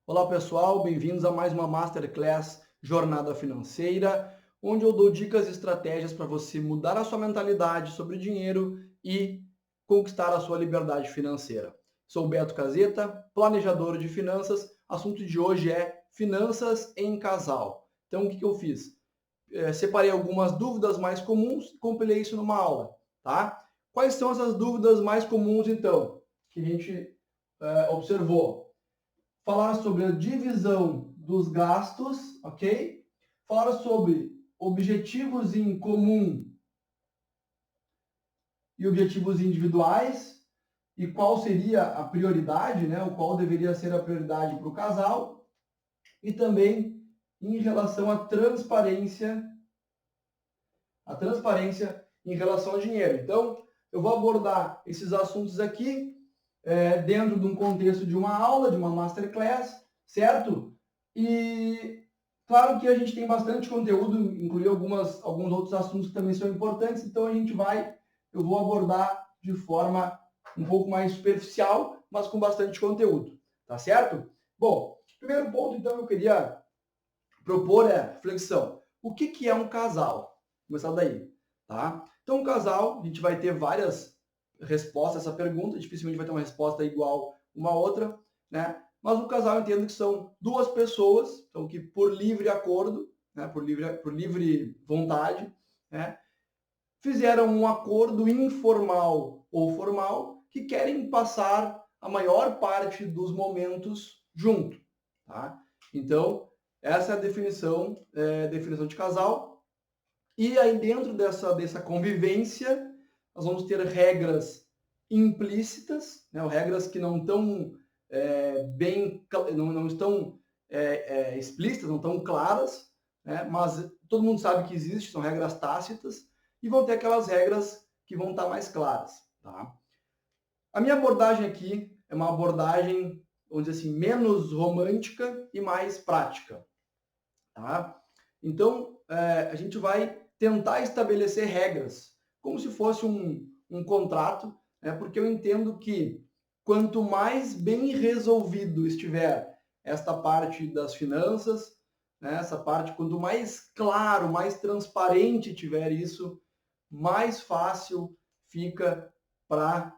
Olá pessoal, bem-vindos a mais uma Masterclass Jornada Financeira, onde eu dou dicas e estratégias para você mudar a sua mentalidade sobre dinheiro e conquistar a sua liberdade financeira. Sou o Beto Caseta, planejador de finanças. Assunto de hoje é finanças em casal. Então, o que eu fiz? Separei algumas dúvidas mais comuns e compilei isso numa aula, tá? Quais são essas dúvidas mais comuns, então, que a gente observou? Falar sobre a divisão dos gastos, ok? Falar sobre objetivos em comum e objetivos individuais e qual seria a prioridade, né? O qual deveria ser a prioridade para o casal e também em relação à transparência em relação ao dinheiro. Então, eu vou abordar esses assuntos aqui dentro de um contexto de uma aula, de uma masterclass, certo? E claro que a gente tem bastante conteúdo, incluir alguns outros assuntos que também são importantes, então eu vou abordar de forma um pouco mais superficial, mas com bastante conteúdo, tá certo? Bom, primeiro ponto, então, eu queria propor é reflexão. O que é um casal? Vou começar daí, tá? Então, um casal, a gente vai ter várias respostas a essa pergunta, dificilmente vai ter uma resposta igual uma outra, né? Mas o casal eu entendo que são duas pessoas, então que por livre acordo, né, por livre vontade, né, fizeram um acordo informal ou formal que querem passar a maior parte dos momentos junto, tá? Então, essa é a definição de casal. E aí, dentro dessa convivência, nós vamos ter regras implícitas, né? Regras que não estão não estão explícitas, não estão claras, né? Mas todo mundo sabe que existem, são regras tácitas, e vão ter aquelas regras que vão estar mais claras. Tá? A minha abordagem aqui é uma abordagem, vamos dizer assim, menos romântica e mais prática. Tá? Então, a gente vai tentar estabelecer regras, como se fosse um contrato, né? Porque eu entendo que quanto mais bem resolvido estiver esta parte das finanças, né? Essa parte, quanto mais claro, mais transparente tiver isso, mais fácil fica para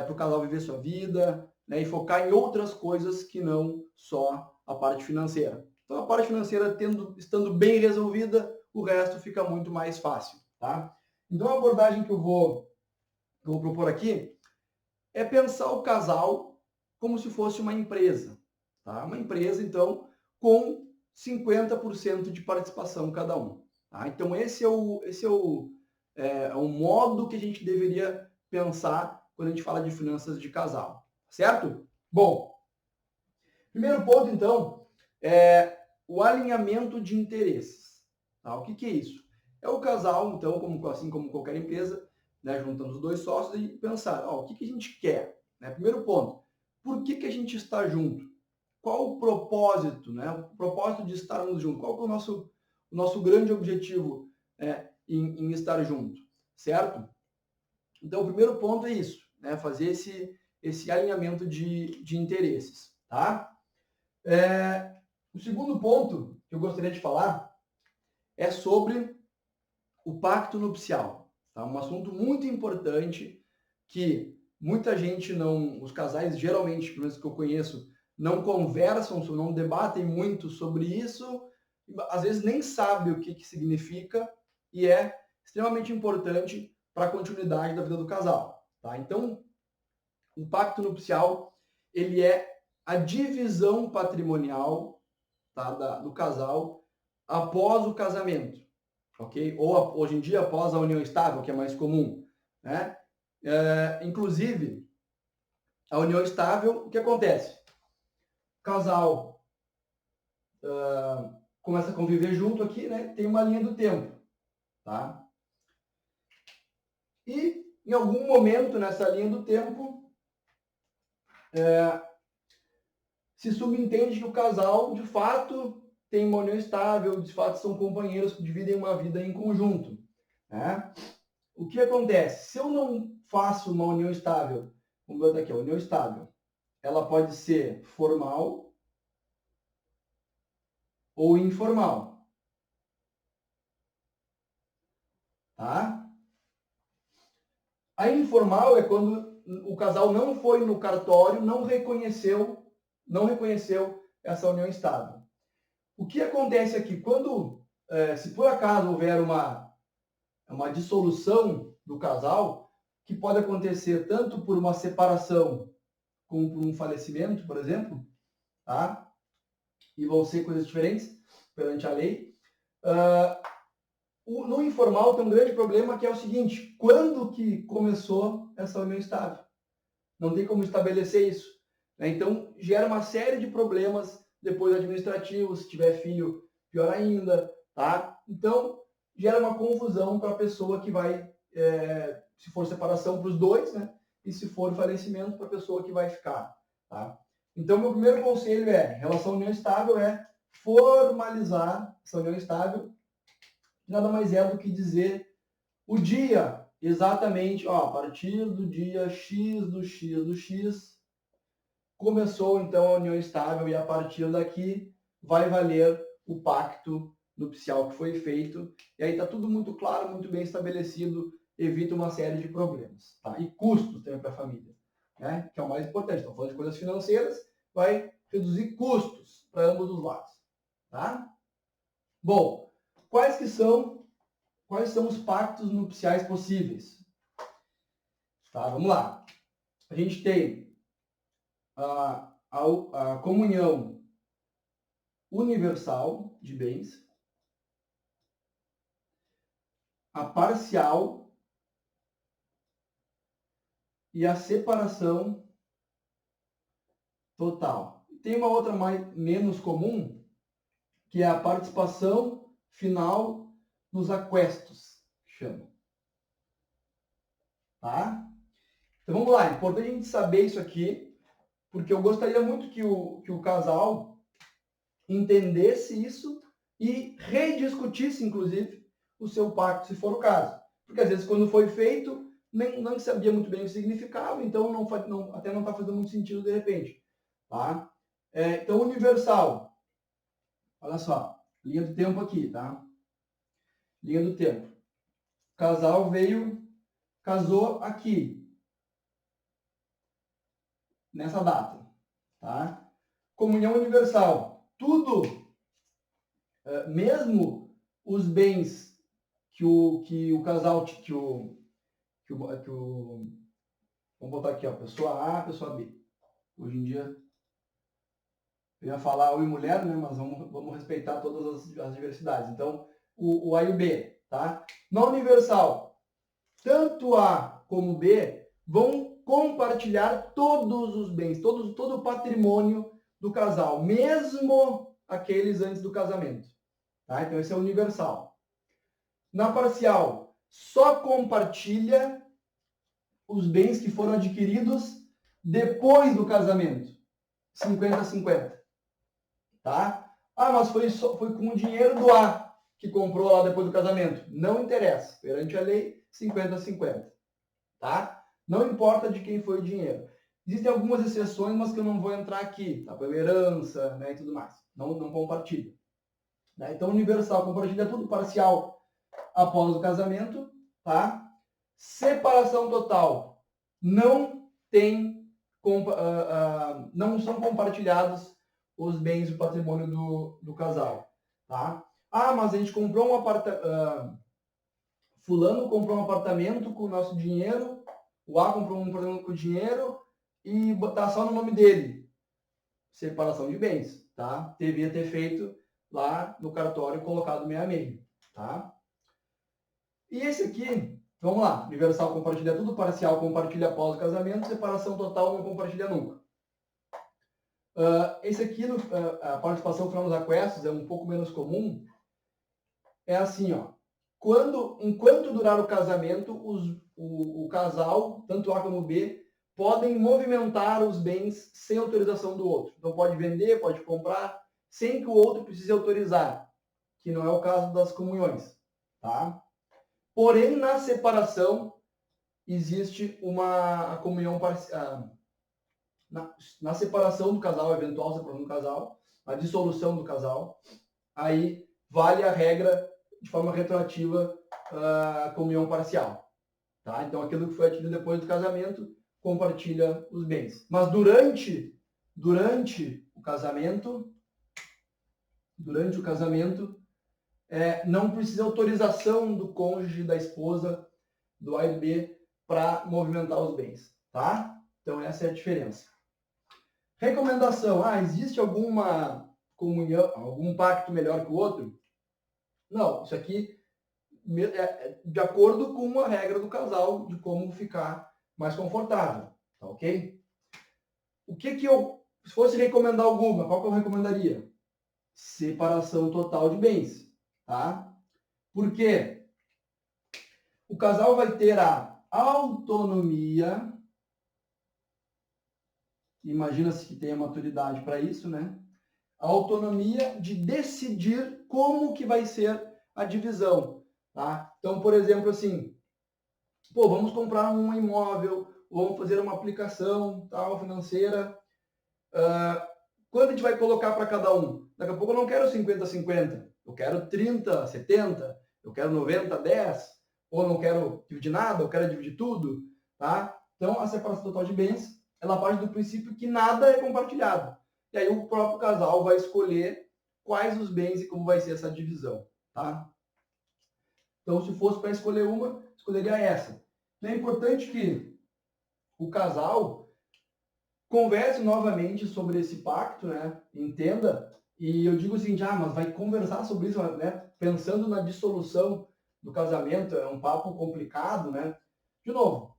o casal viver sua vida, né? E focar em outras coisas que não só a parte financeira. Então, a parte financeira estando bem resolvida, o resto fica muito mais fácil, tá? Então, a abordagem que eu vou propor aqui é pensar o casal como se fosse uma empresa, tá? Uma empresa, então, com 50% de participação cada um, tá? Então, esse é o modo que a gente deveria pensar quando a gente fala de finanças de casal, certo? Bom, primeiro ponto, então, é o alinhamento de interesses. Tá? O que é isso? É o casal, então, assim como qualquer empresa, né, juntando os dois sócios e pensar, o que a gente quer? Né? Primeiro ponto, por que a gente está junto? Qual o propósito, né? O propósito de estarmos juntos? Qual é o nosso grande objetivo, né, em estar junto? Certo? Então, o primeiro ponto é isso, né? Fazer esse alinhamento de interesses. Tá? O segundo ponto que eu gostaria de falar é sobre o pacto nupcial. Tá? Um assunto muito importante que muita gente não, os casais geralmente, pelo menos que eu conheço, não conversam, não debatem muito sobre isso, às vezes nem sabe o que significa e é extremamente importante para a continuidade da vida do casal. Tá? Então, o pacto nupcial ele é a divisão patrimonial, tá, do casal após o casamento, ok? Ou hoje em dia após a união estável, que é mais comum, né? Inclusive, a união estável, o que acontece? O casal começa a conviver junto aqui, né? Tem uma linha do tempo, tá? E em algum momento nessa linha do tempo se subentende que o casal, de fato, tem uma união estável, de fato são companheiros que dividem uma vida em conjunto, né? O que acontece? Se eu não faço uma união estável, vamos botar aqui, a união estável, ela pode ser formal, ou informal. Tá? A informal é quando o casal não foi no cartório, não reconheceu essa união estável. O que acontece aqui? Quando, se por acaso houver uma dissolução do casal, que pode acontecer tanto por uma separação como por um falecimento, por exemplo, tá? E vão ser coisas diferentes perante a lei. No informal tem um grande problema que é o seguinte: quando que começou essa união estável? Não tem como estabelecer isso, né? Então gera uma série de problemas depois administrativos, se tiver filho, pior ainda, tá? Então gera uma confusão para a pessoa que vai, se for separação, para os dois, né? E se for falecimento, para a pessoa que vai ficar, tá? Então meu primeiro conselho em relação à união estável, é formalizar essa união estável. Nada mais é do que dizer o dia exatamente, a partir do dia X do X do X, começou então a união estável e a partir daqui vai valer o pacto nupcial que foi feito. E aí está tudo muito claro, muito bem estabelecido, evita uma série de problemas. Tá? E custos também para a família, né? Que é o mais importante. Estamos falando de coisas financeiras, vai reduzir custos para ambos os lados. Tá? Bom, quais são os pactos nupciais possíveis? Tá, vamos lá. A gente tem a comunhão universal de bens, a parcial e a separação total. Tem uma outra menos comum, que é a participação final nos aquestos, que chama. Tá? Então vamos lá, é importante a gente saber isso aqui, porque eu gostaria muito que o casal entendesse isso e rediscutisse, inclusive, o seu pacto, se for o caso. Porque às vezes quando foi feito, não sabia muito bem o que significava, então até não está fazendo muito sentido de repente. Tá? Então, universal. Olha só, linha do tempo aqui, tá? Linha do tempo. O casal casou aqui, nessa data, tá? Comunhão universal. Tudo, mesmo os bens que o casal, vamos botar aqui, ó, pessoa A, pessoa B. Hoje em dia, eu ia falar homem e mulher, né? Mas vamos respeitar todas as diversidades. Então, o A e o B, tá? Na universal, tanto A como B vão compartilhar todos os bens, todo o patrimônio do casal, mesmo aqueles antes do casamento. Tá? Então, esse é o universal. Na parcial, só compartilha os bens que foram adquiridos depois do casamento. 50-50. Tá? Mas foi com o dinheiro do A que comprou lá depois do casamento. Não interessa. Perante a lei, 50-50. Tá? Não importa de quem foi o dinheiro. Existem algumas exceções, mas que eu não vou entrar aqui. Tá? Pela herança, né, e tudo mais. Não compartilha. Né? Então, universal compartilha tudo, parcial após o casamento. Tá? Separação total. Não são compartilhados os bens e o patrimônio do casal. Tá? Mas a gente comprou fulano comprou um apartamento com o nosso dinheiro, o A comprou um apartamento com o dinheiro e botar só no nome dele. Separação de bens, tá? Devia ter feito lá no cartório colocado meio a meio, tá? E esse aqui, vamos lá, universal compartilha tudo, parcial compartilha após o casamento, separação total não compartilha nunca. Esse aqui, a participação final nos aquestos, é um pouco menos comum. É assim, ó. Enquanto durar o casamento, o casal, tanto A como B, podem movimentar os bens sem autorização do outro. Então pode vender, pode comprar, sem que o outro precise autorizar, que não é o caso das comunhões. Tá? Porém, na separação, existe uma comunhão parcial. Na separação do casal, eventual separação do casal, a dissolução do casal, aí vale a regra de forma retroativa a comunhão parcial. Tá? Então, aquilo que foi adquirido depois do casamento compartilha os bens. Mas durante o casamento, não precisa autorização do cônjuge, da esposa, do A e do B, para movimentar os bens. Tá? Então, essa é a diferença. Recomendação. Existe alguma comunhão, algum pacto melhor que o outro? Não, isso aqui é de acordo com a regra do casal, de como ficar mais confortável, tá ok? O que eu, se fosse recomendar alguma, qual que eu recomendaria? Separação total de bens, tá? Por quê? O casal vai ter a autonomia, imagina-se que tenha maturidade para isso, né? A autonomia de decidir como que vai ser a divisão, tá? Então, por exemplo, assim, vamos comprar um imóvel, vamos fazer uma aplicação tal, financeira. Quanto a gente vai colocar para cada um? Daqui a pouco eu não quero 50-50, eu quero 30-70, eu quero 90-10, ou não quero dividir nada, eu quero dividir tudo, tá? Então, a separação total de bens, ela parte do princípio que nada é compartilhado. E aí o próprio casal vai escolher quais os bens e como vai ser essa divisão, tá? Então, se fosse para escolher uma, escolheria essa. É importante que o casal converse novamente sobre esse pacto, né? Entenda. E eu digo o seguinte, mas vai conversar sobre isso, né? Pensando na dissolução do casamento, é um papo complicado, né? De novo,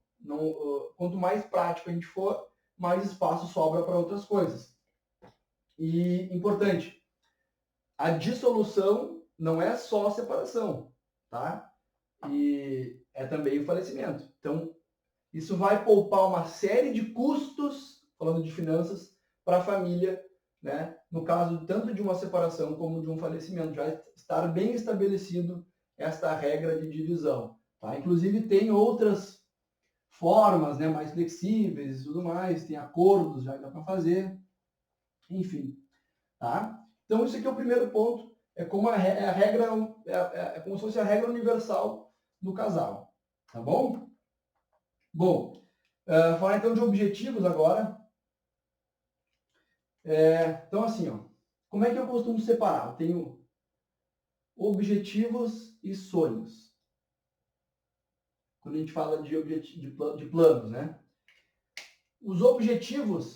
quanto mais prático a gente for, mais espaço sobra para outras coisas. E importante, a dissolução não é só a separação, tá? E é também o falecimento. Então, isso vai poupar uma série de custos, falando de finanças, para a família, né? No caso tanto de uma separação como de um falecimento, já estar bem estabelecido esta regra de divisão, tá? Inclusive tem outras formas, né, mais flexíveis e tudo mais, tem acordos já dá para fazer, enfim, tá? Então isso aqui é o primeiro ponto, é como a regra, é como se fosse a regra universal do casal, tá bom? Bom, falar então de objetivos agora. Então assim, como é que eu costumo separar? Eu tenho objetivos e sonhos. Quando a gente fala de planos, né? Os objetivos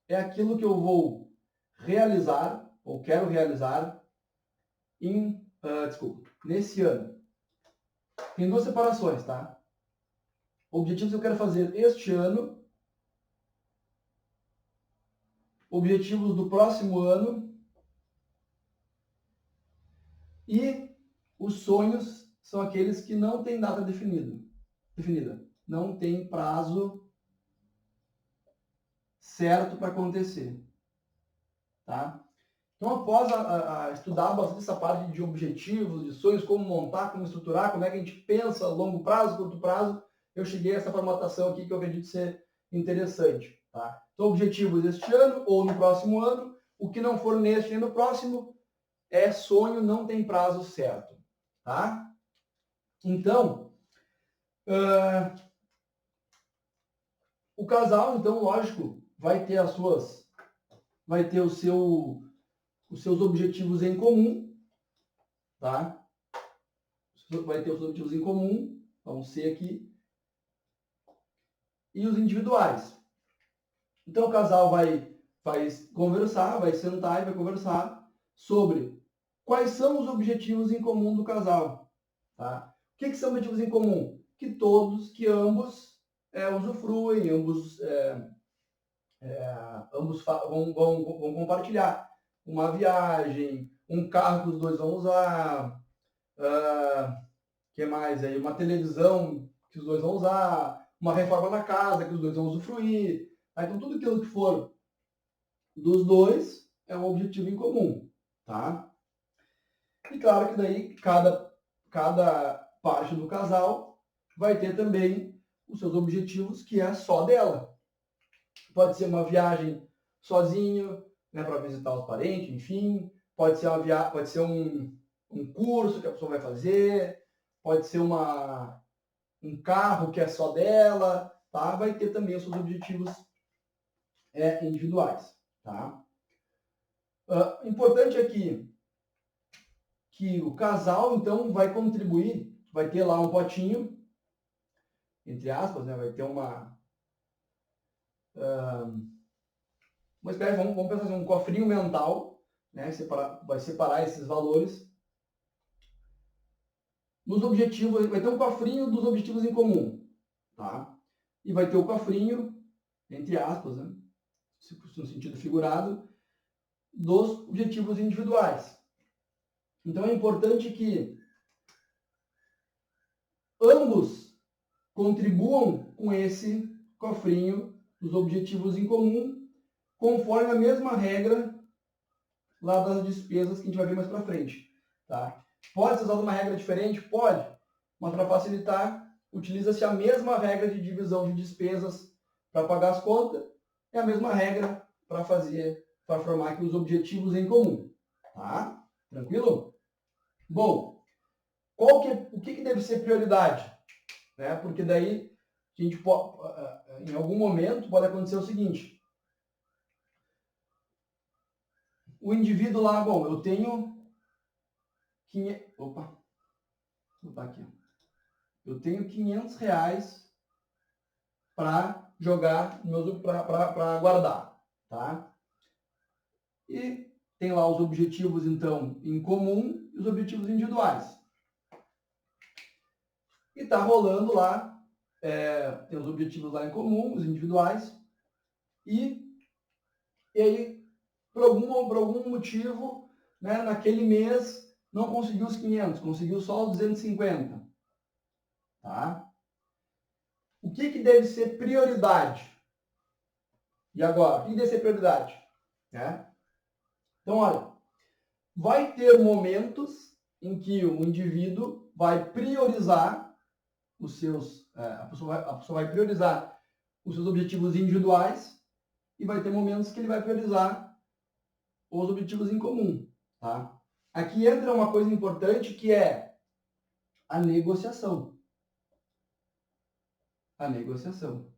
é aquilo que eu vou realizar, ou quero realizar, nesse ano. Tem duas separações, tá? Objetivos que eu quero fazer este ano, objetivos do próximo ano e os sonhos são aqueles que não têm data definida. Não tem prazo certo para acontecer, tá? Então, após estudar bastante essa parte de objetivos, de sonhos, como montar, como estruturar, como é que a gente pensa longo prazo, curto prazo, eu cheguei a essa formatação aqui que eu acredito ser interessante, tá? Então, objetivos este ano ou no próximo ano, o que não for neste nem no próximo é sonho, não tem prazo certo, tá? Então, o casal, então, lógico, vai ter os seus objetivos em comum, tá? Vai ter os objetivos em comum, vão ser aqui, e os individuais. Então, o casal vai conversar, vai sentar e vai conversar sobre quais são os objetivos em comum do casal, tá? O que são objetivos em comum? Que ambos usufruem, ambos vão compartilhar uma viagem, um carro que os dois vão usar, que mais aí? Uma televisão que os dois vão usar, uma reforma na casa que os dois vão usufruir. Tá? Então, tudo aquilo que for dos dois é um objetivo em comum, tá? E claro que daí cada parte do casal vai ter também os seus objetivos, que é só dela. Pode ser uma viagem sozinho, né, para visitar os parentes, enfim. pode ser pode ser um curso que a pessoa vai fazer, pode ser um carro que é só dela, tá? Vai ter também os seus objetivos individuais, tá? Importante aqui que o casal, então, vai contribuir, vai ter lá um potinho, entre aspas, né? Vai ter uma espécie, vamos pensar assim, um cofrinho mental, né? Vai separar esses valores nos objetivos, vai ter um cofrinho dos objetivos em comum, tá? E vai ter o cofrinho, entre aspas, né? No sentido figurado, dos objetivos individuais. Então é importante que ambos contribuam com esse cofrinho dos objetivos em comum, conforme a mesma regra lá das despesas que a gente vai ver mais para frente, tá? Pode ser usada uma regra diferente? Pode, mas para facilitar, utiliza-se a mesma regra de divisão de despesas para pagar as contas, é a mesma regra para formar aqui os objetivos em comum, tá? Tranquilo? Bom, o que deve ser prioridade? Né? Porque daí a gente pode, em algum momento pode acontecer o seguinte: o indivíduo lá, bom, eu tenho 500, opa, vou botar aqui. Eu tenho 500 reais para jogar, para guardar, tá? E tem lá os objetivos, então, em comum e os objetivos individuais. E tá rolando lá, tem os objetivos lá em comum, os individuais, e aí, por algum motivo, né, naquele mês, não conseguiu os 500, conseguiu só os 250. Tá? O que deve ser prioridade? E agora, o que deve ser prioridade? Né? Então, olha, vai ter momentos em que o indivíduo vai priorizar os seus, a pessoa vai priorizar os seus objetivos individuais e vai ter momentos que ele vai priorizar os objetivos em comum, tá? Aqui entra uma coisa importante que é a negociação. A negociação.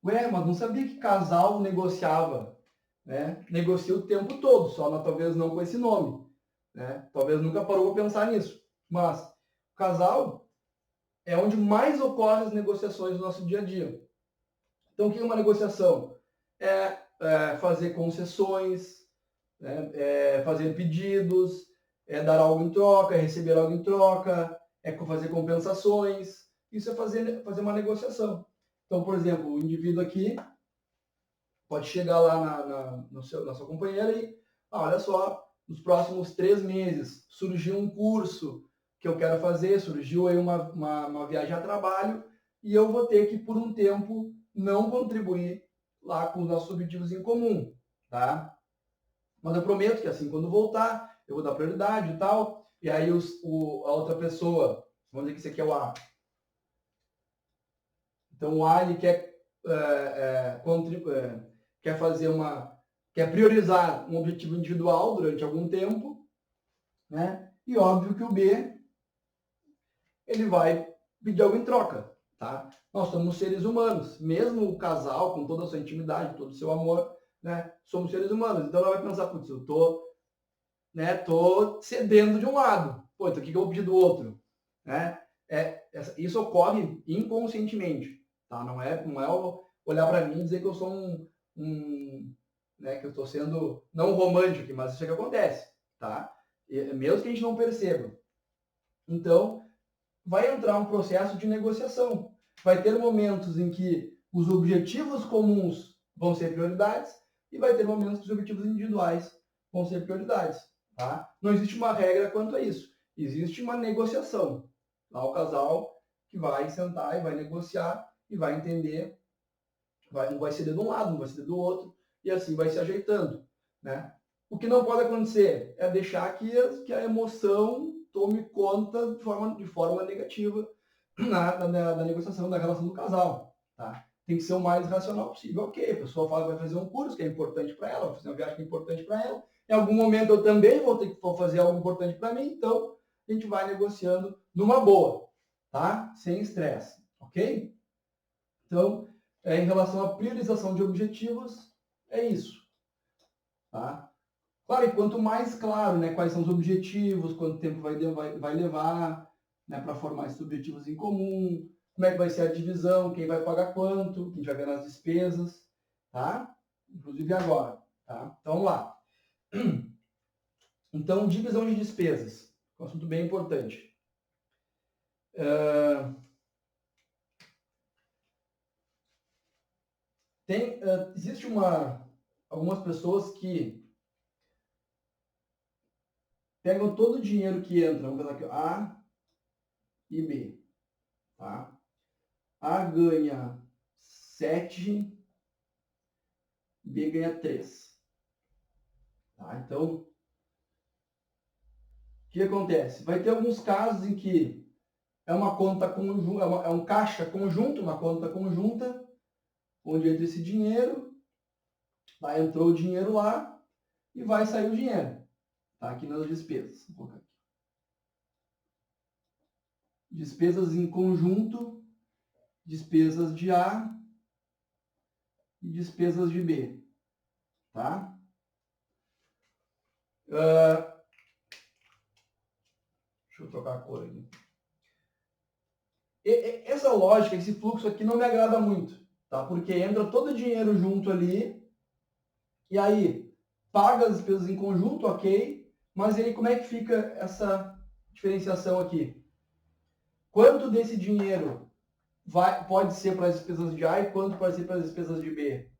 Ué, mas não sabia que casal negociava, né? Negocia o tempo todo, só talvez não com esse nome, né? Talvez nunca parou para pensar nisso. Mas o casal é onde mais ocorrem as negociações no nosso dia a dia. Então, o que é uma negociação? Fazer concessões, né? Fazer pedidos, dar algo em troca, receber algo em troca, fazer compensações. Isso é fazer uma negociação. Então, por exemplo, o indivíduo aqui pode chegar lá na sua companheira e, olha só, nos próximos 3 meses surgiu um curso que eu quero fazer, surgiu aí uma viagem a trabalho e eu vou ter que, por um tempo, não contribuir lá com os nossos objetivos em comum, tá? Mas eu prometo que assim, quando voltar, eu vou dar prioridade e tal, e aí a outra pessoa, vamos dizer que esse aqui é o A. Então o A, ele quer priorizar um objetivo individual durante algum tempo, né? E óbvio que o B, ele vai pedir algo em troca, tá? Nós somos seres humanos, mesmo o casal, com toda a sua intimidade, todo o seu amor, né? Somos seres humanos, então ela vai pensar, putz, eu tô cedendo de um lado, pô, então o que eu vou pedir do outro, né? Isso ocorre inconscientemente, tá? Não é olhar para mim e dizer que eu sou né, que eu estou sendo não romântico, mas isso é que acontece, tá? Mesmo que a gente não perceba. Então, vai entrar um processo de negociação. Vai ter momentos em que os objetivos comuns vão ser prioridades e vai ter momentos que os objetivos individuais vão ser prioridades, tá? Não existe uma regra quanto a isso. Existe uma negociação. Lá o casal que vai sentar e vai negociar e vai entender, não vai ceder de um lado, não vai ceder do outro, e assim vai se ajeitando, né? O que não pode acontecer é deixar que a emoção tome conta de forma negativa na negociação da relação do casal, tá? tem que ser o mais racional possível. Ok, a pessoa fala que vai fazer um curso que é importante para ela, vai fazer uma viagem que é importante para ela. Em algum momento eu também vou ter que fazer algo importante para mim, então a gente vai negociando numa boa, tá? Sem estresse, ok? Então, em relação à priorização de objetivos, é isso, tá? Claro, e quanto mais claro, né, quais são os objetivos, quanto tempo vai levar, né, para formar esses objetivos em comum, como é que vai ser a divisão, quem vai pagar quanto, a gente vai ver nas despesas, tá? Inclusive agora, tá? Então, vamos lá. Então, divisão de despesas, um assunto bem importante. Existe algumas pessoas que pegam todo o dinheiro que entra, vamos pensar aqui, A e B, tá? A ganha 7, B ganha 3. Tá? Então, o que acontece? Vai ter alguns casos em que é uma conta conjunta, é um caixa conjunto, uma conta conjunta, onde entra esse dinheiro, tá? Entrou o dinheiro lá e vai sair o dinheiro. Tá? Aqui nas despesas. Vou colocar aqui. Despesas em conjunto, despesas de A e despesas de B. Tá? Deixa eu trocar a cor aqui. Essa lógica, esse fluxo aqui não me agrada muito, tá? Porque entra todo o dinheiro junto ali, e aí paga as despesas em conjunto, ok, mas aí como é que fica essa diferenciação aqui? Quanto desse dinheiro pode ser para as despesas de A e quanto pode ser para as despesas de B?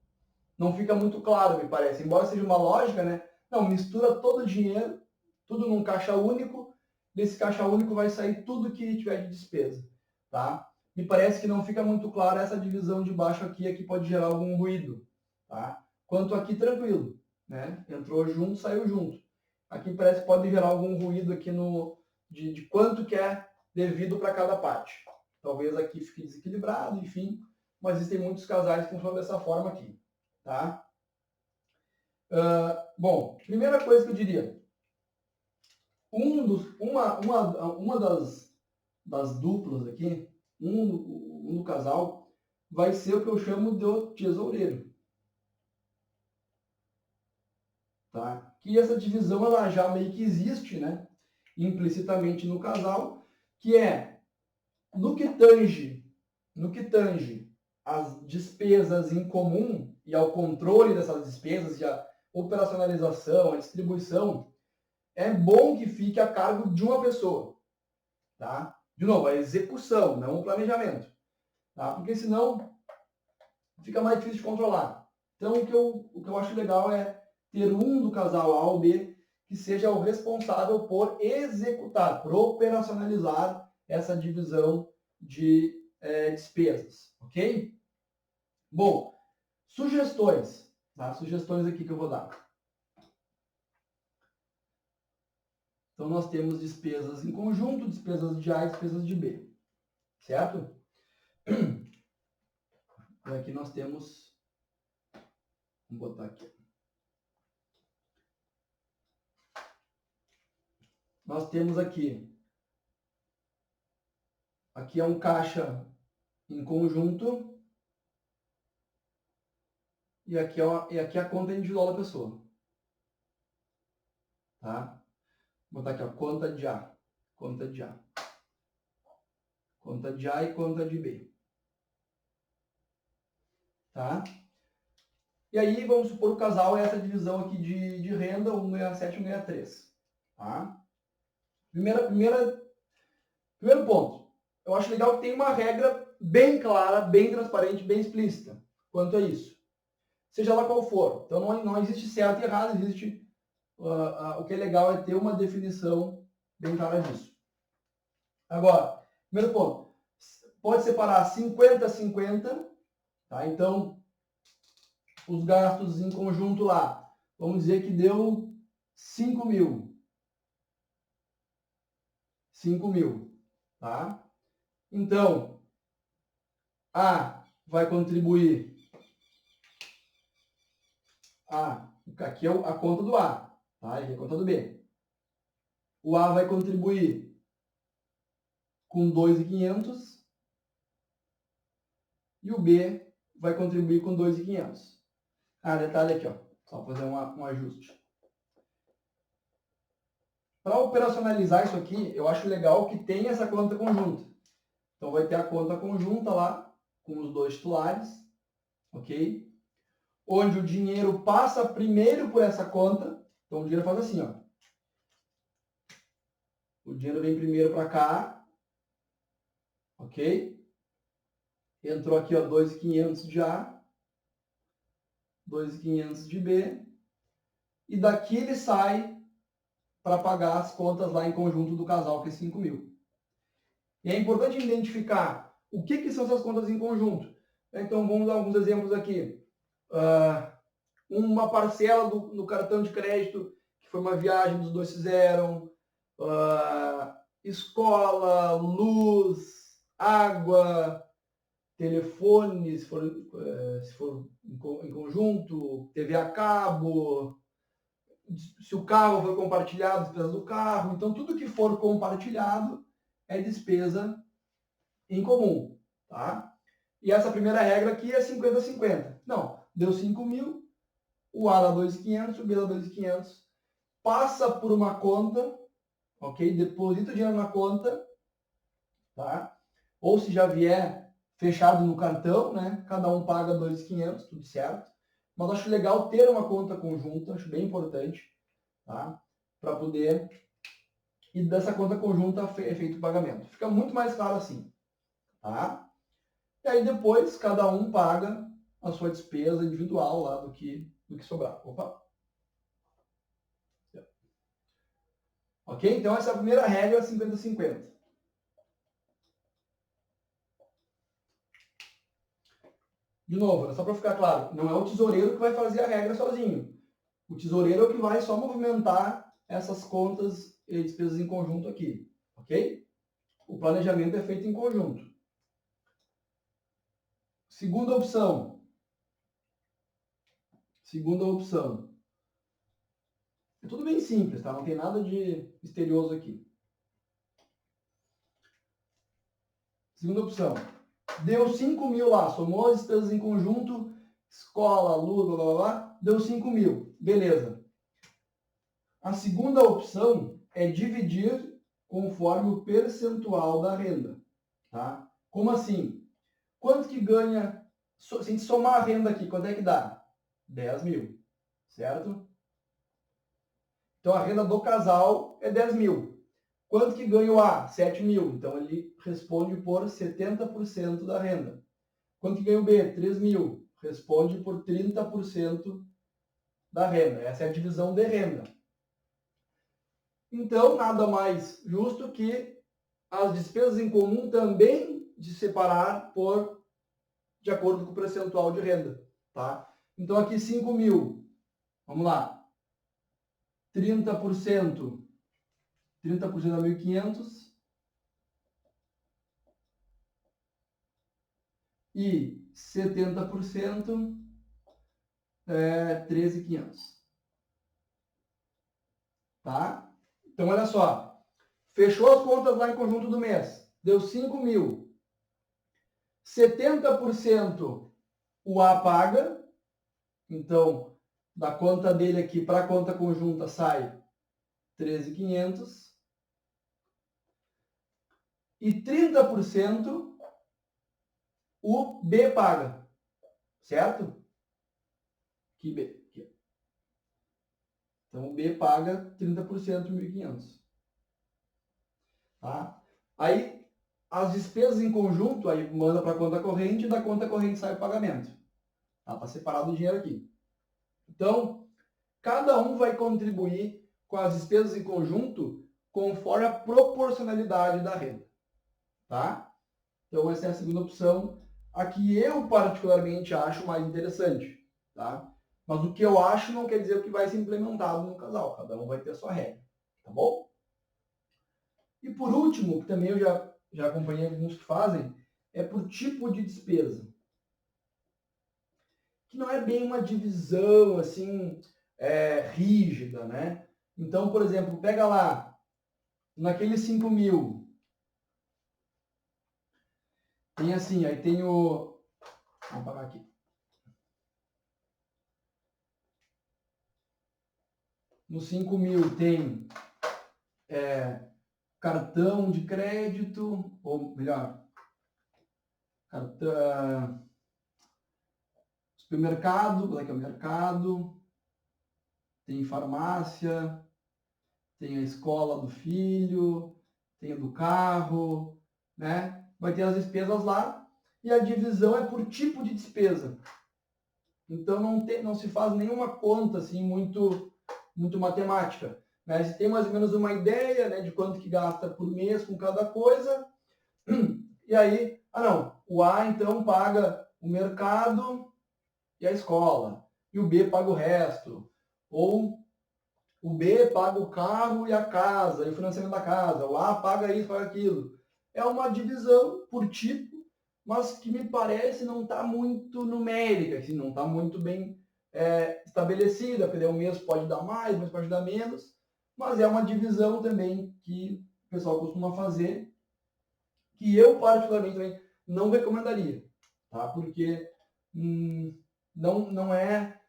Não fica muito claro, me parece. Embora seja uma lógica, né? Não, mistura todo o dinheiro, tudo num caixa único, desse caixa único vai sair tudo que tiver de despesa, tá? Me parece que não fica muito clara essa divisão de baixo aqui pode gerar algum ruído, tá? Quanto aqui, tranquilo, né? Entrou junto, saiu junto. Aqui parece que pode gerar algum ruído aqui de quanto que é devido para cada parte. Talvez aqui fique desequilibrado, enfim, mas existem muitos casais que funcionam dessa forma aqui, tá? Bom, primeira coisa que eu diria, uma das duplas aqui, um do casal, vai ser o que eu chamo de tesoureiro. Tá? Que essa divisão ela já meio que existe, né? Implicitamente no casal, que é no que tange as despesas em comum e ao controle dessas despesas e a operacionalização, a distribuição, é bom que fique a cargo de uma pessoa, tá? De novo, a execução, não o planejamento, tá? Porque senão fica mais difícil de controlar. Então, o que eu acho legal é ter um do casal A ou B que seja o responsável por executar, por operacionalizar essa divisão de despesas, ok? Bom, sugestões, tá? Sugestões aqui que eu vou dar. Então, nós temos despesas em conjunto, despesas de A e despesas de B, certo? E aqui nós temos, vamos botar aqui. Nós temos aqui é um caixa em conjunto e aqui é a conta individual da pessoa. Tá? Vou botar aqui, ó, conta de A. Conta de A. Conta de A e conta de B. Tá? E aí, vamos supor o casal é essa divisão aqui de renda, 167 e 163. Tá? Primeiro ponto. Eu acho legal que tem uma regra bem clara, bem transparente, bem explícita quanto a isso. Seja lá qual for. Então, não existe certo e errado, existe... o que é legal é ter uma definição bem clara disso. Agora, primeiro ponto. Pode separar 50-50, tá? Então, os gastos em conjunto lá, vamos dizer que deu 5 mil. 5 mil, tá? Então, A vai contribuir. Aqui é a conta do A, tá? Aqui é a conta do B. O A vai contribuir com 2.500 e o B vai contribuir com 2.500. Detalhe aqui, ó, só fazer um ajuste. Para operacionalizar isso aqui, eu acho legal que tenha essa conta conjunta. Então vai ter a conta conjunta lá, com os dois titulares, ok? Onde o dinheiro passa primeiro por essa conta. Então o dinheiro faz assim, ó. O dinheiro vem primeiro para cá, ok? Entrou aqui, ó, 2.500 de A, 2.500 de B, e daqui ele sai para pagar as contas lá em conjunto do casal, que é 5.000. E é importante identificar o que são essas contas em conjunto. Então vamos dar alguns exemplos aqui. Uma parcela no cartão de crédito, que foi uma viagem dos dois fizeram, escola, luz, água, telefone, se for em conjunto, TV a cabo, se o carro foi compartilhado, despesa do carro. Então, tudo que for compartilhado é despesa em comum, tá? E essa primeira regra aqui é 50-50. Não, deu 5.000, o A dá 2.500, o B dá 2.500, passa por uma conta, ok? Deposita o dinheiro na conta, tá? Ou se já vier fechado no cartão, né? Cada um paga 2.500, tudo certo. Mas acho legal ter uma conta conjunta, acho bem importante, tá? Para poder... E dessa conta conjunta é feito o pagamento. Fica muito mais claro assim, tá? E aí depois cada um paga a sua despesa individual lá do que sobrar. Opa! Ok? Então essa é a primeira regra, 50-50. De novo, só para ficar claro, não é o tesoureiro que vai fazer a regra sozinho. O tesoureiro é o que vai só movimentar essas contas e despesas em conjunto aqui, ok? O planejamento é feito em conjunto. Segunda opção. É tudo bem simples, tá? Não tem nada de misterioso aqui. Segunda opção. Deu 5.000 lá, somou as despesas em conjunto, escola, luz, blá, blá, blá, deu 5.000. Beleza. A segunda opção é dividir conforme o percentual da renda, tá? Como assim? Quanto que ganha, se a gente somar a renda aqui, quanto é que dá? 10.000, certo? Então a renda do casal é 10.000. Quanto que ganha o A? 7.000. Então ele responde por 70% da renda. Quanto que ganha o B? 3.000. Responde por 30% da renda. Essa é a divisão de renda. Então, nada mais justo que as despesas em comum também de separar de acordo com o percentual de renda, tá? Então, aqui 5.000. Vamos lá. 30%. 30% dá 1.500. E 70% é 13.500. Tá? Então, olha só. Fechou as contas lá em conjunto do mês. Deu 5.000. 70% o A paga. Então, da conta dele aqui para a conta conjunta sai 13.500. E 30% o B paga. Certo? Que B? Aqui. Então, o B paga 30%, 1.500. Tá? Aí, as despesas em conjunto, aí manda para a conta corrente e da conta corrente sai o pagamento. Tá? Para separar o dinheiro aqui. Então, cada um vai contribuir com as despesas em conjunto conforme a proporcionalidade da renda. Tá? Então, essa é a segunda opção. A que eu particularmente acho mais interessante. Tá? Mas o que eu acho não quer dizer o que vai ser implementado no casal. Cada um vai ter a sua regra. Tá bom? E por último, que também eu já acompanhei alguns que fazem, é por tipo de despesa. que não é bem uma divisão assim rígida, né? Então, por exemplo, pega lá, naqueles 5 mil, tem assim, aí tem o... Vamos pagar aqui. Nos 5 mil tem cartão de crédito, ou melhor, cartão, supermercado, aqui é o mercado, tem farmácia, tem a escola do filho, tem a do carro, né? Vai ter as despesas lá e a divisão é por tipo de despesa. Então não se faz nenhuma conta assim muito matemática. Né? Se tem mais ou menos uma ideia, né, de quanto que gasta por mês com cada coisa, e aí, o A então paga o mercado e a escola, e o B paga o resto, ou o B paga o carro e a casa, e o financiamento da casa, o A paga isso, paga aquilo. É uma divisão por tipo, mas que me parece não está muito numérica, assim, não está muito bem estabelecida, porque um mês pode dar mais, um mês pode dar menos, mas é uma divisão também que o pessoal costuma fazer, que eu particularmente também não recomendaria, tá? Porque não é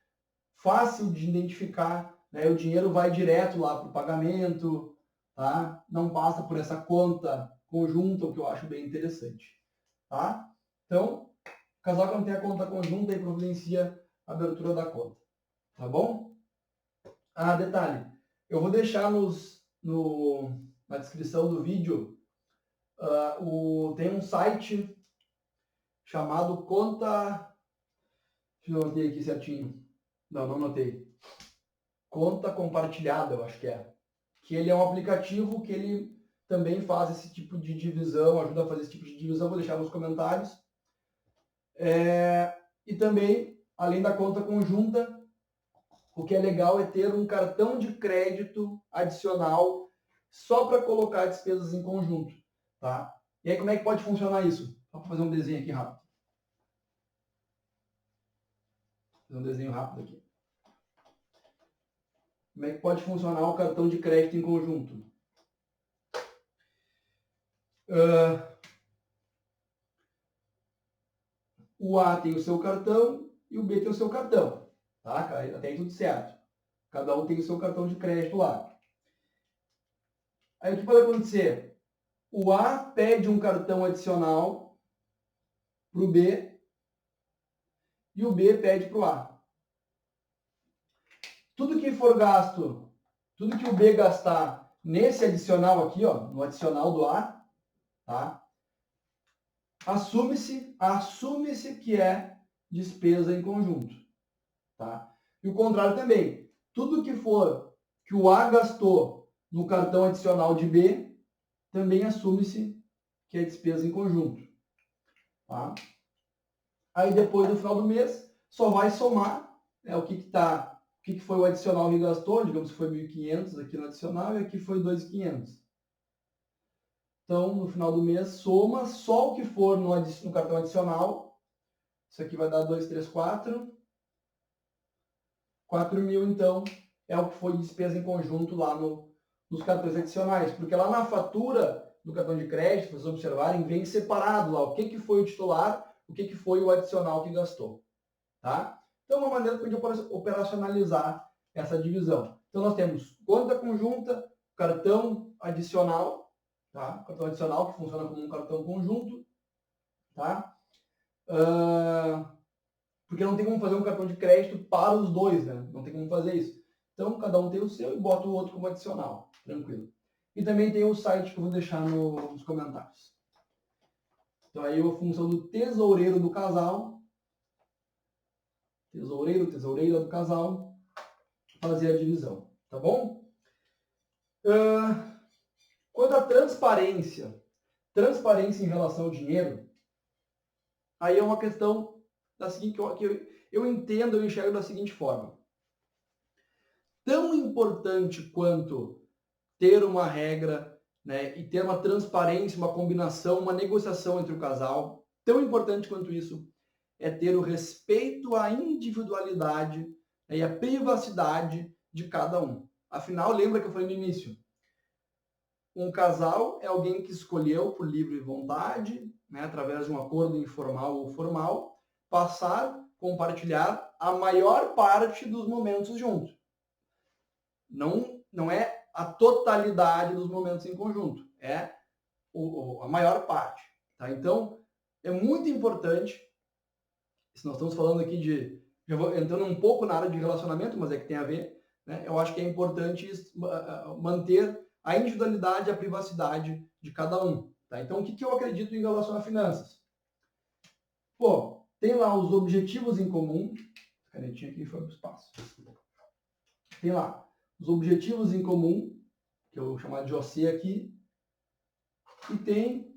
fácil de identificar, né? O dinheiro vai direto lá para o pagamento, tá? Não passa por essa conta conjunta, o que eu acho bem interessante, tá? Então, o casal quando tem a conta conjunta aí providencia a abertura da conta, tá bom? Ah, detalhe, eu vou deixar na descrição do vídeo tem um site chamado Conta... Deixa eu anotar aqui certinho. Não anotei. Conta Compartilhada, eu acho que é. Que ele é um aplicativo que ele também faz esse tipo de divisão, ajuda a fazer esse tipo de divisão, vou deixar nos comentários. E também, além da conta conjunta, o que é legal é ter um cartão de crédito adicional só para colocar despesas em conjunto, tá? E aí como é que pode funcionar isso? Só para fazer um desenho aqui rápido. Fazer um desenho rápido aqui. Como é que pode funcionar o cartão de crédito em conjunto? O A tem o seu cartão e o B tem o seu cartão. Tá? Até aí tudo certo. Cada um tem o seu cartão de crédito lá. Aí o que pode acontecer? O A pede um cartão adicional para o B e o B pede para o A. Tudo que for gasto, tudo que o B gastar nesse adicional aqui, ó, no adicional do A, tá? Assume-se que é despesa em conjunto, tá? E o contrário também. Tudo que for que o A gastou no cartão adicional de B, também assume-se que é despesa em conjunto, tá? Aí depois, no final do mês, só vai somar, né, o que foi o adicional que gastou, digamos que foi 1.500 aqui no adicional e aqui foi 2.500. Então, no final do mês, soma só o que for no cartão adicional. Isso aqui vai dar 2, 3, 4. 4.000, então, é o que foi despesa em conjunto lá nos cartões adicionais. Porque lá na fatura do cartão de crédito, vocês observarem, vem separado lá o que foi o titular, o que foi o adicional que gastou. Tá? Então, uma maneira de operacionalizar essa divisão. Então, nós temos conta conjunta, cartão adicional, tá? Cartão adicional que funciona como um cartão conjunto, tá? Porque não tem como fazer um cartão de crédito para os dois, né? Não tem como fazer isso. Então, cada um tem o seu e bota o outro como adicional. Tranquilo. E também tem o site que eu vou deixar nos comentários. Então, aí a função do tesoureiro do casal, tesoureira do casal, fazer a divisão. Tá bom? Quanto à transparência em relação ao dinheiro, aí é uma questão da seguinte, que eu entendo, eu enxergo da seguinte forma. Tão importante quanto ter uma regra, né, e ter uma transparência, uma combinação, uma negociação entre o casal, tão importante quanto isso é ter o respeito à individualidade, né, e à privacidade de cada um. Afinal, lembra que eu falei no início? Um casal é alguém que escolheu por livre vontade, né, através de um acordo informal ou formal, compartilhar a maior parte dos momentos juntos. Não é a totalidade dos momentos em conjunto, é a maior parte. Tá? Então, é muito importante, se nós estamos falando aqui já vou entrando um pouco na área de relacionamento, mas é que tem a ver, né? Eu acho que é importante manter a individualidade e a privacidade de cada um. Tá? Então, o que eu acredito em relação a finanças? Pô, tem lá os objetivos em comum. A canetinha aqui foi para o espaço. Tem lá os objetivos em comum, que eu vou chamar de OC aqui, e tem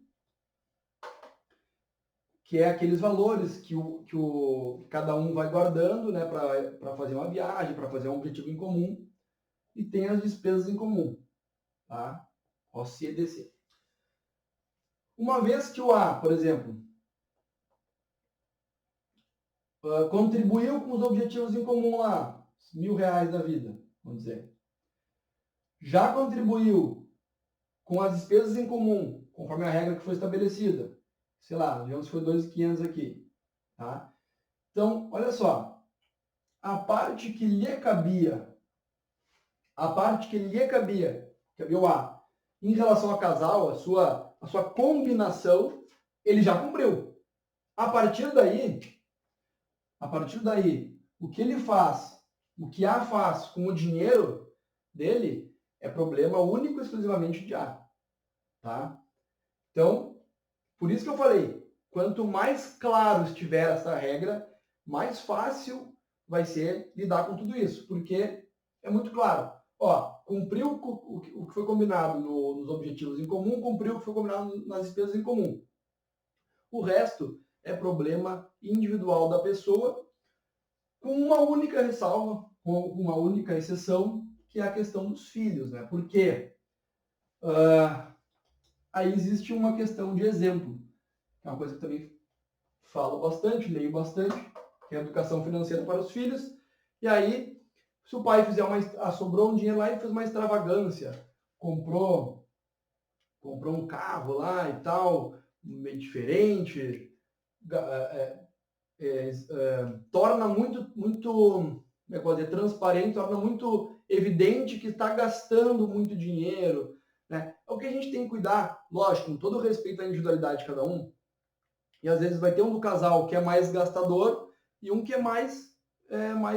que é aqueles valores que cada um vai guardando, né, para fazer uma viagem, para fazer um objetivo em comum, e tem as despesas em comum, tá? OC e DC. Uma vez que o A, por exemplo, contribuiu com os objetivos em comum lá, R$1.000 da vida, vamos dizer. Já contribuiu com as despesas em comum, conforme a regra que foi estabelecida. Sei lá, digamos que foi 2.500 aqui. Tá? Então, olha só. A parte que lhe cabia, cabia o A, em relação ao casal, a sua combinação, ele já cumpriu. A partir daí, o que ele faz, o que A faz com o dinheiro dele, é problema único e exclusivamente de A. Tá? Então, por isso que eu falei, quanto mais claro estiver essa regra, mais fácil vai ser lidar com tudo isso, porque é muito claro. Ó, cumpriu o que foi combinado nos objetivos em comum, cumpriu o que foi combinado nas despesas em comum. O resto é problema individual da pessoa, com uma única ressalva, com uma única exceção, que é a questão dos filhos, né? Porque aí existe uma questão de exemplo, que é uma coisa que também falo bastante, leio bastante, que é a educação financeira para os filhos. E aí, se o pai fizer sobrou um dinheiro lá e fez uma extravagância, comprou um carro lá e tal, meio diferente, torna muito, como é que eu vou dizer, transparente, torna muito evidente que está gastando muito dinheiro. Né? É o que a gente tem que cuidar, lógico, com todo respeito à individualidade de cada um. E às vezes vai ter um do casal que é mais gastador e um que é mais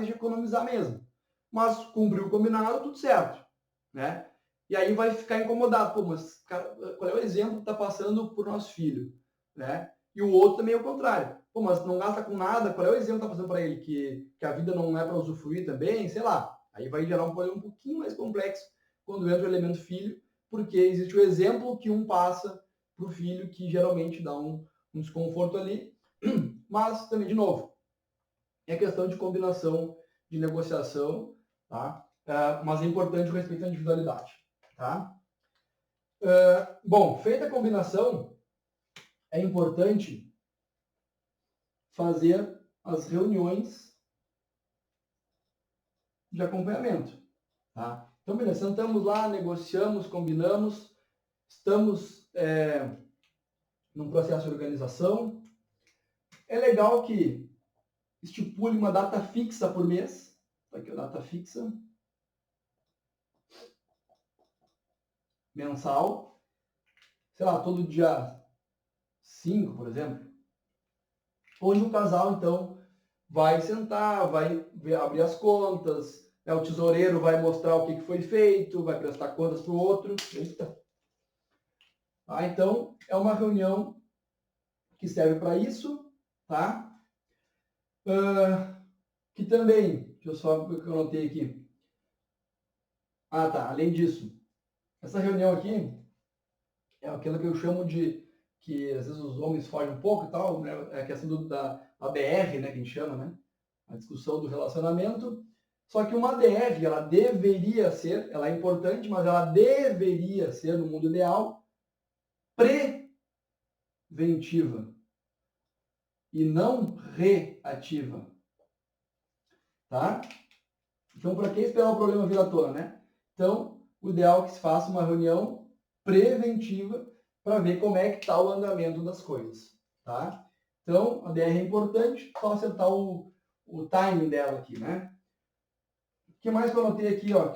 de economizar mesmo. Mas cumpriu o combinado, tudo certo. Né? E aí vai ficar incomodado. Pô, mas cara, qual é o exemplo que está passando por nosso filho? Né? E o outro também é o contrário. Pô, mas não gasta com nada, qual é o exemplo que está passando para ele? Que a vida não é para usufruir também? Sei lá. Aí vai gerar um problema um pouquinho mais complexo quando entra o elemento filho, porque existe o exemplo que um passa para o filho, que geralmente dá um desconforto ali, mas também, de novo, é questão de combinação, de negociação, tá? Mas é importante o respeito à individualidade, tá? Bom, feita a combinação, é importante fazer as reuniões de acompanhamento, tá? Então, beleza, sentamos lá, negociamos, combinamos, estamos num processo de organização. É legal que estipule uma data fixa por mês. Aqui a data fixa. Mensal. Sei lá, todo dia 5, por exemplo. Onde o casal, então, vai sentar, vai abrir as contas, o tesoureiro vai mostrar o que foi feito, vai prestar contas para o outro. Eita. Então, é uma reunião que serve para isso, tá? Que também, deixa eu só ver o que eu anotei aqui. Ah, tá. Além disso, essa reunião aqui é aquilo que eu chamo de, que às vezes os homens fogem um pouco e tal, né? É a questão da ADR, né, que a gente chama, né? A discussão do relacionamento. Só que uma ADR, ela deveria ser, ela é importante, mas ela deveria ser, no mundo ideal, preventiva. e não reativa. Tá? Então, para que esperar o problema vir à tona, né? Então, o ideal é que se faça uma reunião preventiva para ver como é que está o andamento das coisas, tá? Então, a DR é importante, só acertar o timing dela aqui, né? O que mais que eu anotei aqui, ó,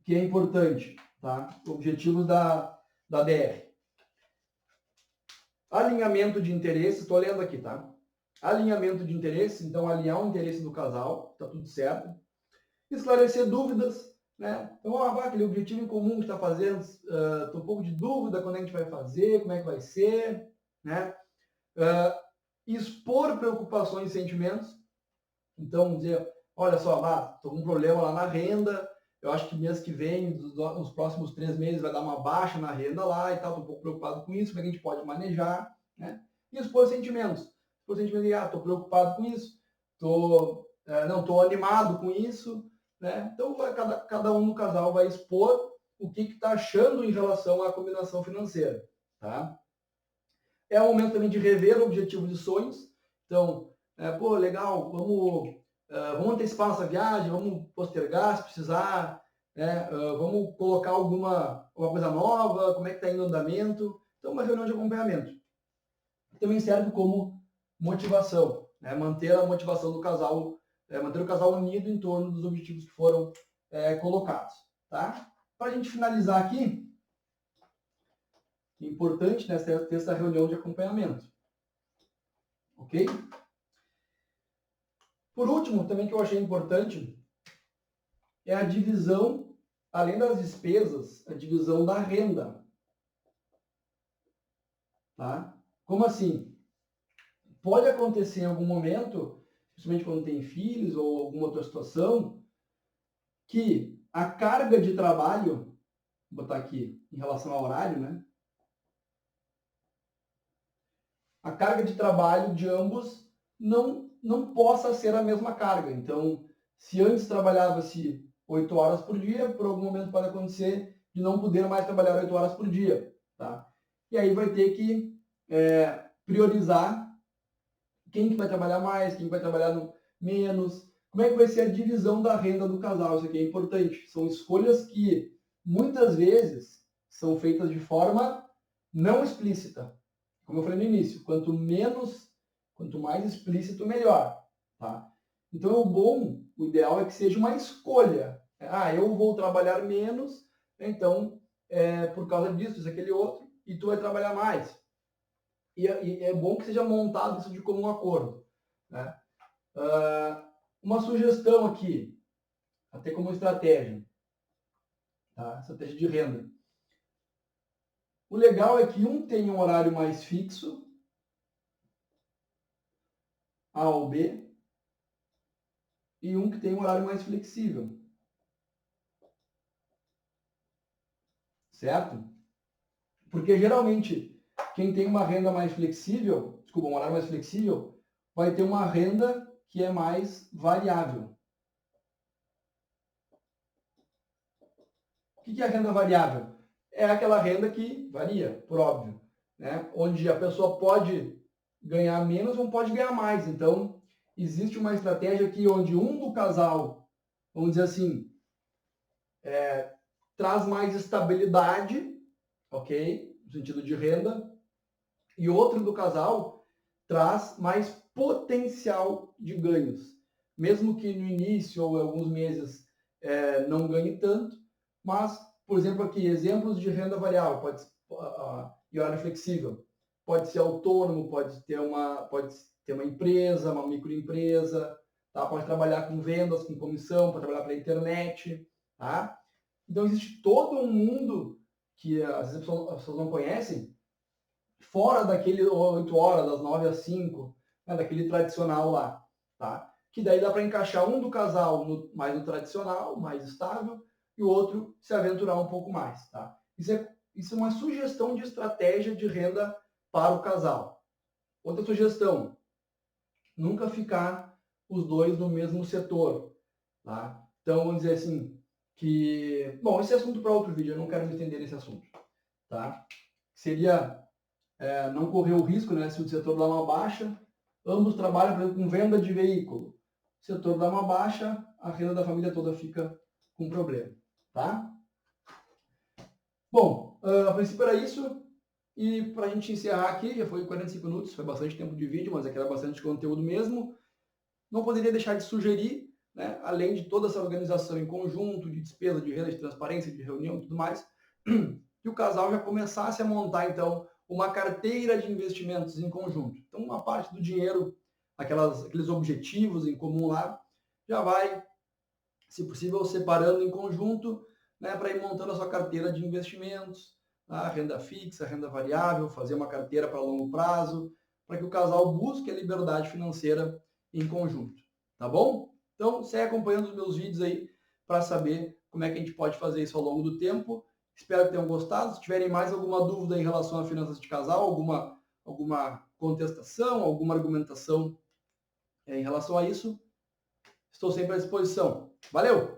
que é importante, tá? Objetivos da DR. Alinhamento de interesses, estou lendo aqui, tá? Alinhamento de interesses, então alinhar o interesse do casal, tá tudo certo. Esclarecer dúvidas, né? Então, aquele objetivo em comum que está fazendo, tô um pouco de dúvida quando a gente vai fazer, como é que vai ser, né? Expor preocupações e sentimentos. Então, dizer, olha só, estou com um problema lá na renda, eu acho que mês que vem, nos próximos 3 meses, vai dar uma baixa na renda lá e tal, estou um pouco preocupado com isso, como é que a gente pode manejar, né? E expor sentimentos. Expor sentimentos de, estou preocupado com isso, não, estou animado com isso, né? Então, cada um no casal vai expor o que está achando em relação à combinação financeira, tá? É o momento também de rever objetivos e sonhos. Então, legal, vamos antecipar nossa viagem, vamos postergar se precisar, né? Vamos colocar alguma coisa nova, como é que está indo o andamento. Então, uma reunião de acompanhamento. Também serve como motivação, né? Manter a motivação do casal, manter o casal unido em torno dos objetivos que foram colocados, tá? Para a gente finalizar aqui, é importante, né, ter essa reunião de acompanhamento. Ok? Por último, também que eu achei importante, é a divisão, além das despesas, a divisão da renda. Tá? Como assim? Pode acontecer em algum momento, principalmente quando tem filhos ou alguma outra situação, que a carga de trabalho, vou botar aqui em relação ao horário, né? A carga de trabalho de ambos não possa ser a mesma carga. Então, se antes trabalhava-se 8 horas por dia, por algum momento pode acontecer de não poder mais trabalhar 8 horas por dia. Tá? E aí vai ter que priorizar quem que vai trabalhar mais, quem vai trabalhar menos. Como é que vai ser a divisão da renda do casal? Isso aqui é importante. São escolhas que muitas vezes são feitas de forma não explícita. Como eu falei no início, quanto mais explícito, melhor. Tá? Então, o ideal é que seja uma escolha. Eu vou trabalhar menos, então, por causa disso, isso, aquele outro, e tu vai trabalhar mais. E é bom que seja montado isso de comum acordo. Né? Uma sugestão aqui, até como estratégia, tá? Estratégia de renda. O legal é que um tem um horário mais fixo, A ou B, e um que tem um horário mais flexível. Certo? Porque geralmente quem tem uma renda mais flexível, um horário mais flexível, vai ter uma renda que é mais variável. O que é a renda variável? É aquela renda que varia, por óbvio, né? Onde a pessoa pode ganhar menos ou pode ganhar mais. Então, existe uma estratégia aqui onde um do casal, vamos dizer assim, traz mais estabilidade, ok? No sentido de renda, e outro do casal traz mais potencial de ganhos. Mesmo que no início ou em alguns meses não ganhe tanto, mas, por exemplo, aqui, exemplos de renda variável, e horário flexível. Pode ser autônomo, pode ter uma empresa, uma microempresa, tá? Pode trabalhar com vendas, com comissão, pode trabalhar pela internet. Tá? Então, existe todo um mundo que às vezes as pessoas não conhecem, fora daquele 8 horas, das 9 às 5, né, daquele tradicional lá. Tá? Que daí dá para encaixar um do casal mais no tradicional, mais estável, e o outro se aventurar um pouco mais. Tá? Isso é uma sugestão de estratégia de renda para o casal. Outra sugestão, nunca ficar os dois no mesmo setor. Tá? Então, vamos dizer assim, esse é assunto para outro vídeo, eu não quero me estender nesse assunto. Tá? Seria não correr o risco, né? Se o setor dá uma baixa, ambos trabalham, por exemplo, com venda de veículo. O setor dá uma baixa, a renda da família toda fica com problema, tá? Bom, a princípio era isso. E para a gente encerrar aqui, já foi 45 minutos, foi bastante tempo de vídeo, mas aqui era bastante conteúdo mesmo. Não poderia deixar de sugerir, né, além de toda essa organização em conjunto, de despesa, de renda, de transparência, de reunião e tudo mais, que o casal já começasse a montar, então, uma carteira de investimentos em conjunto. Então, uma parte do dinheiro, aqueles objetivos em comum lá, já vai, se possível, separando em conjunto, né, para ir montando a sua carteira de investimentos, tá? Renda fixa, renda variável, fazer uma carteira para longo prazo, para que o casal busque a liberdade financeira em conjunto, tá bom? Então, segue acompanhando os meus vídeos aí para saber como é que a gente pode fazer isso ao longo do tempo. Espero que tenham gostado. Se tiverem mais alguma dúvida em relação a finanças de casal, alguma contestação, alguma argumentação em relação a isso, estou sempre à disposição. Valeu!